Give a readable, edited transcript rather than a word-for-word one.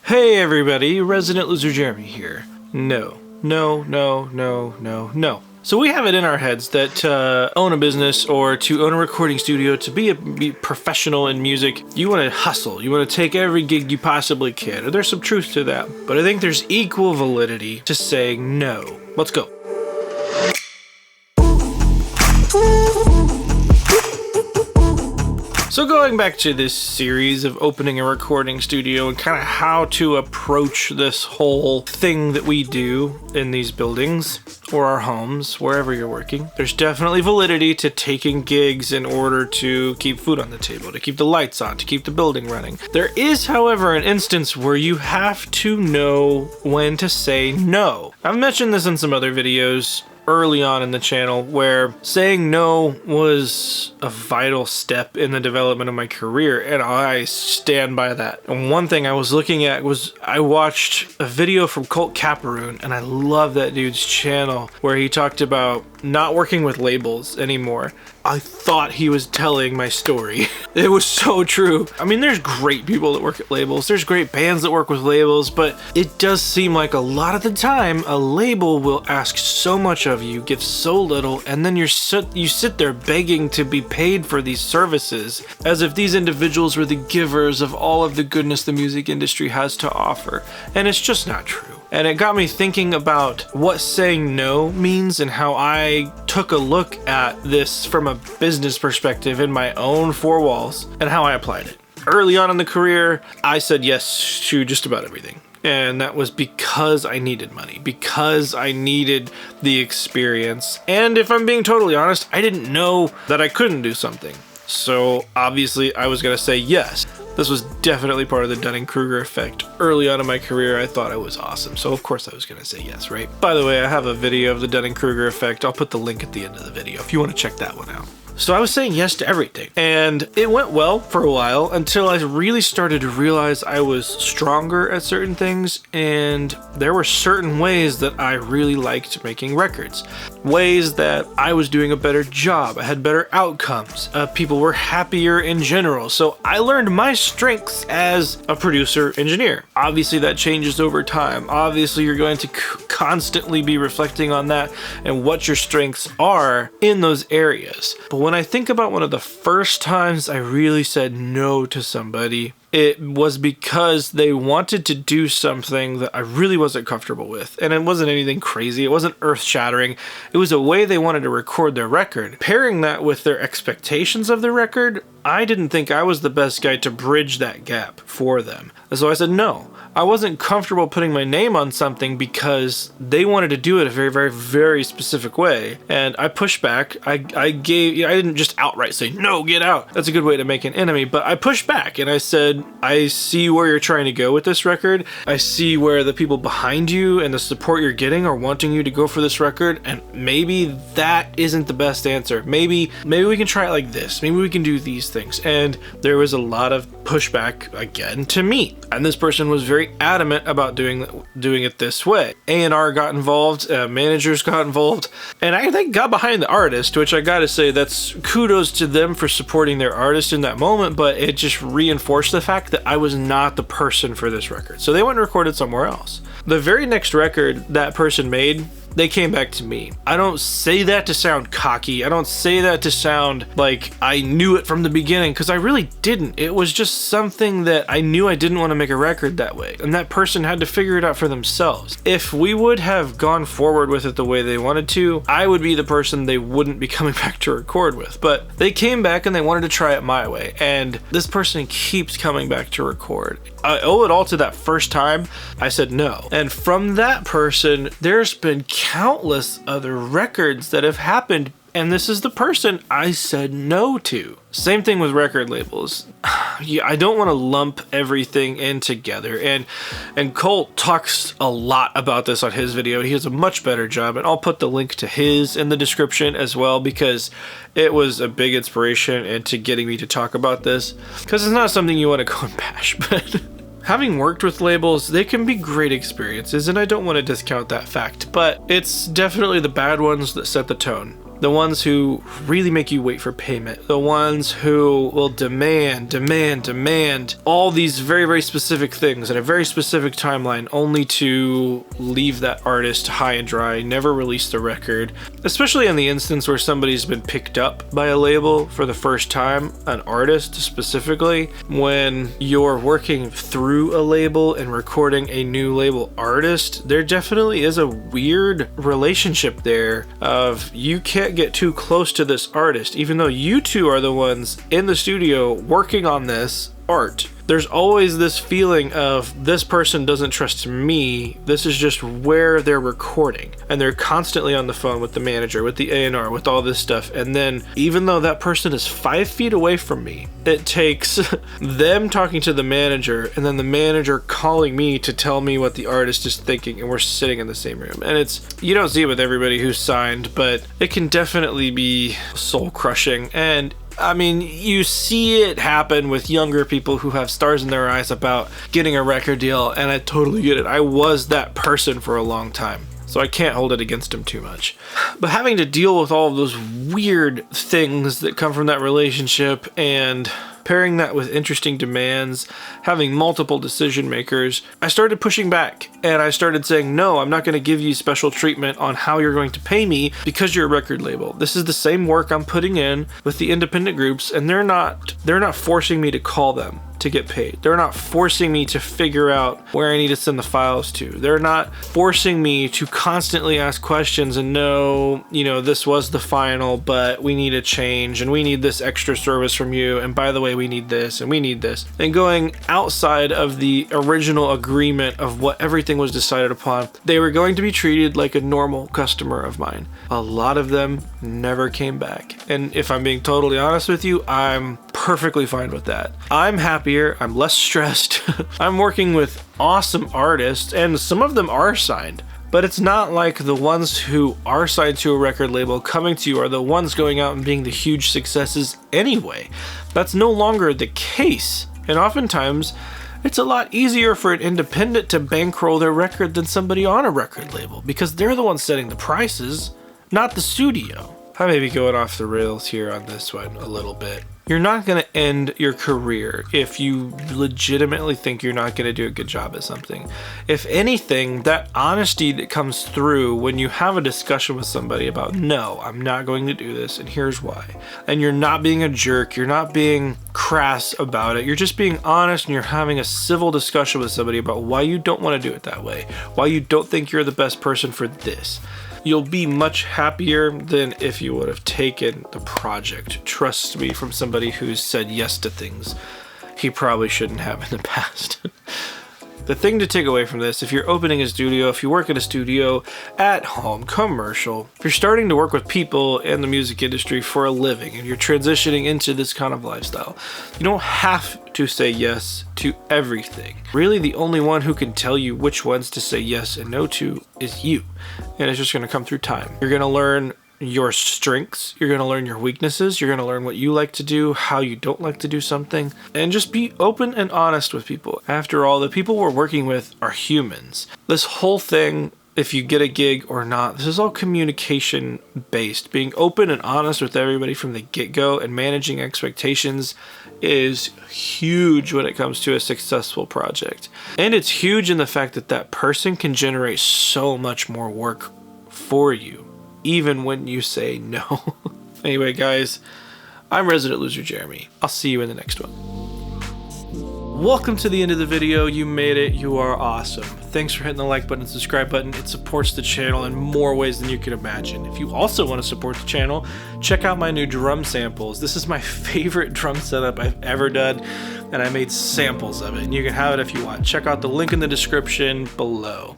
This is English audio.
Hey everybody, Resident Loser Jeremy here. No. So we have it in our heads that to own a business or to own a recording studio, to be professional in music, you want to hustle. You want to take every gig you possibly can. And there's some truth to that. But I think there's equal validity to saying no. Let's go. So going back to this series of opening a recording studio and kind of how to approach this whole thing that we do in these buildings or our homes, wherever you're working, there's definitely validity to taking gigs in order to keep food on the table, to keep the lights on, to keep the building running. There is, however, an instance where you have to know when to say no. I've mentioned this in some other videos early on in the channel, where saying no was a vital step in the development of my career, and I stand by that. And one thing I was looking at was, I watched a video from Colt Caparoon, and I love that dude's channel, where he talked about not working with labels anymore. I thought he was telling my story. It was so true. I mean, there's great people that work at labels, there's great bands that work with labels, but it does seem like a lot of the time a label will ask so much of you, give so little, and then you sit there begging to be paid for these services, as if these individuals were the givers of all of the goodness the music industry has to offer. And it's just not true. And it got me thinking about what saying no means and how I took a look at this from a business perspective in my own four walls and how I applied it. Early on in the career, I said yes to just about everything. And that was because I needed money, because I needed the experience. And if I'm being totally honest, I didn't know that I couldn't do something. So obviously I was gonna say yes. This was definitely part of the Dunning-Kruger effect. Early on in my career, I thought I was awesome, so of course I was gonna say yes, right? By the way, I have a video of the Dunning-Kruger effect. I'll put the link at the end of the video if you want to check that one out. So I was saying yes to everything, and it went well for a while until I really started to realize I was stronger at certain things, and there were certain ways that I really liked making records. Ways that I was doing a better job, I had better outcomes, people were happier in general. So I learned my strengths as a producer engineer. Obviously that changes over time. Obviously you're going to constantly be reflecting on that and what your strengths are in those areas. But when I think about one of the first times I really said no to somebody, it was because they wanted to do something that I really wasn't comfortable with. And it wasn't anything crazy. It wasn't earth-shattering. It was a way they wanted to record their record. Pairing that with their expectations of the record, I didn't think I was the best guy to bridge that gap for them. And so I said no. I wasn't comfortable putting my name on something because they wanted to do it a very, very, very specific way. And I pushed back. I didn't just outright say, no, get out. That's a good way to make an enemy. But I pushed back and I said, I see where you're trying to go with this record. I see where the people behind you and the support you're getting are wanting you to go for this record. And maybe that isn't the best answer. Maybe we can try it like this. Maybe we can do these things. And there was a lot of pushback again to me. And this person was very adamant about doing it this way. A&R got involved, managers got involved, and they got behind the artist, which I gotta say, that's kudos to them for supporting their artist in that moment, but it just reinforced the fact that I was not the person for this record. So they went and recorded somewhere else. The very next record that person made, they came back to me. I don't say that to sound cocky. I don't say that to sound like I knew it from the beginning, because I really didn't. It was just something that I knew I didn't want to make a record that way, and that person had to figure it out for themselves. If we would have gone forward with it the way they wanted to, I would be the person they wouldn't be coming back to record with. But they came back and they wanted to try it my way, and this person keeps coming back to record. I owe it all to that first time I said no. And from that person, there's been countless other records that have happened, and this is the person I said no to. Same thing with record labels. Yeah, I don't want to lump everything in together, and Colt talks a lot about this on his video. He does a much better job, and I'll put the link to his in the description as well, because it was a big inspiration into getting me to talk about this, because it's not something you want to go and bash, but having worked with labels, they can be great experiences, and I don't want to discount that fact, but it's definitely the bad ones that set the tone. The ones who really make you wait for payment. The ones who will demand all these very, very specific things at a very specific timeline, only to leave that artist high and dry, never release the record. Especially in the instance where somebody's been picked up by a label for the first time, an artist specifically, when you're working through a label and recording a new label artist, there definitely is a weird relationship there of you can't get too close to this artist, even though you two are the ones in the studio working on this art. There's always this feeling of this person doesn't trust me. This is just where they're recording, and they're constantly on the phone with the manager, with the A&R, with all this stuff. And then even though that person is 5 feet away from me, it takes them talking to the manager and then the manager calling me to tell me what the artist is thinking, and we're sitting in the same room. And it's, you don't see it with everybody who's signed, but it can definitely be soul crushing. And I mean, you see it happen with younger people who have stars in their eyes about getting a record deal, and I totally get it. I was that person for a long time, so I can't hold it against them too much. But having to deal with all of those weird things that come from that relationship, and pairing that with interesting demands, having multiple decision makers, I started pushing back, and I started saying, no, I'm not going to give you special treatment on how you're going to pay me because you're a record label. This is the same work I'm putting in with the independent groups, and they're not forcing me to call them to get paid. They're not forcing me to figure out where I need to send the files to. They're not forcing me to constantly ask questions and know, this was the final, but we need a change, and we need this extra service from you, and by the way, we need this, and we need this. And going outside of the original agreement of what everything was decided upon, they were going to be treated like a normal customer of mine. A lot of them never came back. And if I'm being totally honest with you, I'm perfectly fine with that. I'm happier, I'm less stressed. I'm working with awesome artists, and some of them are signed. But it's not like the ones who are signed to a record label coming to you are the ones going out and being the huge successes anyway. That's no longer the case. And oftentimes, it's a lot easier for an independent to bankroll their record than somebody on a record label, because they're the ones setting the prices, not the studio. I may be going off the rails here on this one a little bit. You're not going to end your career if you legitimately think you're not going to do a good job at something. If anything, that honesty that comes through when you have a discussion with somebody about, no, I'm not going to do this, and here's why. And you're not being a jerk, you're not being crass about it, you're just being honest, and you're having a civil discussion with somebody about why you don't want to do it that way, why you don't think you're the best person for this. You'll be much happier than if you would have taken the project. Trust me, from somebody who's said yes to things he probably shouldn't have in the past. The thing to take away from this, if you're opening a studio, if you work in a studio, at home, commercial, if you're starting to work with people in the music industry for a living and you're transitioning into this kind of lifestyle, you don't have to say yes to everything. Really, the only one who can tell you which ones to say yes and no to is you. And it's just going to come through time. You're going to learn your strengths, you're going to learn your weaknesses, you're going to learn what you like to do, how you don't like to do something, and just be open and honest with people. After all, the people we're working with are humans. This whole thing, if you get a gig or not, this is all communication based. Being open and honest with everybody from the get-go and managing expectations is huge when it comes to a successful project. And it's huge in the fact that that person can generate so much more work for you, even when you say no. Anyway, guys, I'm Resident Loser Jeremy. I'll see you in the next one. Welcome to the end of the video. You made it. You are awesome. Thanks for hitting the like button and subscribe button. It supports the channel in more ways than you can imagine. If you also want to support the channel, check out my new drum samples. This is my favorite drum setup I've ever done, and I made samples of it, and you can have it if you want. Check out the link in the description below.